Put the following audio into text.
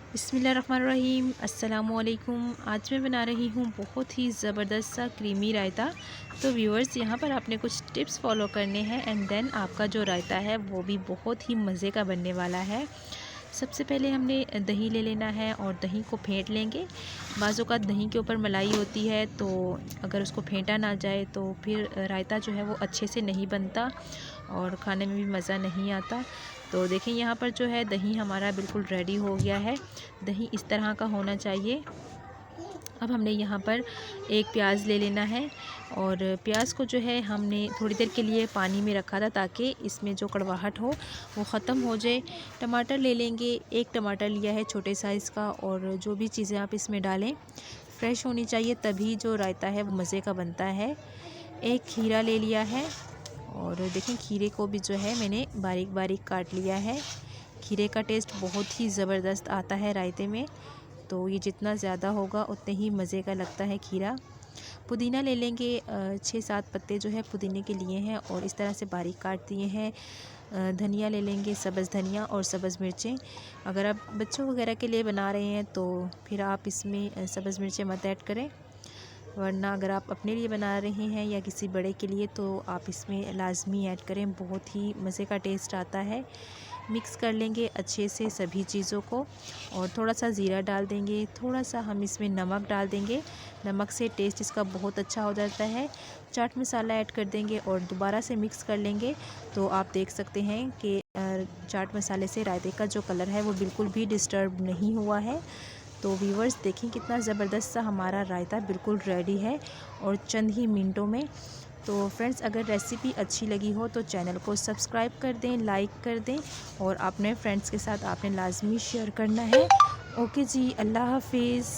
बिस्मिल्लाहिर्रहमानिर्रहीम, अस्सलामुअलैकुम। आज मैं बना रही हूँ बहुत ही ज़बरदस्त सा क्रीमी रायता। तो व्यूअर्स, यहाँ पर आपने कुछ टिप्स फॉलो करने हैं एंड देन आपका जो रायता है वो भी बहुत ही मज़े का बनने वाला है। सबसे पहले हमने दही ले लेना है और दही को फेंट लेंगे। बाज़ों का दही के ऊपर मलाई होती है, तो अगर उसको फेंटा ना जाए तो फिर रायता जो है वो अच्छे से नहीं बनता और खाने में भी मज़ा नहीं आता। तो देखें, यहाँ पर जो है दही हमारा बिल्कुल रेडी हो गया है। दही इस तरह का होना चाहिए। अब हमने यहाँ पर एक प्याज ले लेना है और प्याज को जो है हमने थोड़ी देर के लिए पानी में रखा था ताकि इसमें जो कड़वाहट हो वो ख़त्म हो जाए। टमाटर ले लेंगे, एक टमाटर लिया है छोटे साइज़ का, और जो भी चीज़ें आप इसमें डालें फ्रेश होनी चाहिए, तभी जो रायता है वो मज़े का बनता है। एक खीरा ले लिया है और देखें, खीरे को भी जो है मैंने बारीक बारीक काट लिया है। खीरे का टेस्ट बहुत ही ज़बरदस्त आता है रायते में, तो ये जितना ज़्यादा होगा उतने ही मज़े का लगता है खीरा। पुदीना ले लेंगे, 6-7 पत्ते जो है पुदीने के लिए हैं और इस तरह से बारीक काट दिए हैं। धनिया ले लेंगे, सब्ज़ धनिया और सब्ज़ मिर्चें। अगर आप बच्चों वगैरह के लिए बना रहे हैं तो फिर आप इसमें सब्ज़ मिर्चें मत ऐड करें, वरना अगर आप अपने लिए बना रहे हैं या किसी बड़े के लिए तो आप इसमें लाजमी ऐड करें, बहुत ही मज़े का टेस्ट आता है। मिक्स कर लेंगे अच्छे से सभी चीज़ों को और थोड़ा सा ज़ीरा डाल देंगे, थोड़ा सा हम इसमें नमक डाल देंगे। नमक से टेस्ट इसका बहुत अच्छा हो जाता है। चाट मसाला ऐड कर देंगे और दोबारा से मिक्स कर लेंगे। तो आप देख सकते हैं कि चाट मसाले से रायते का जो कलर है वो बिल्कुल भी डिस्टर्ब नहीं हुआ है। तो व्यूअर्स देखें, कितना ज़बरदस्त सा हमारा रायता बिल्कुल रेडी है और चंद ही मिनटों में। तो फ्रेंड्स, अगर रेसिपी अच्छी लगी हो तो चैनल को सब्सक्राइब कर दें, लाइक कर दें और अपने फ्रेंड्स के साथ आपने लाजमी शेयर करना है। ओके जी, अल्लाह हाफिज़।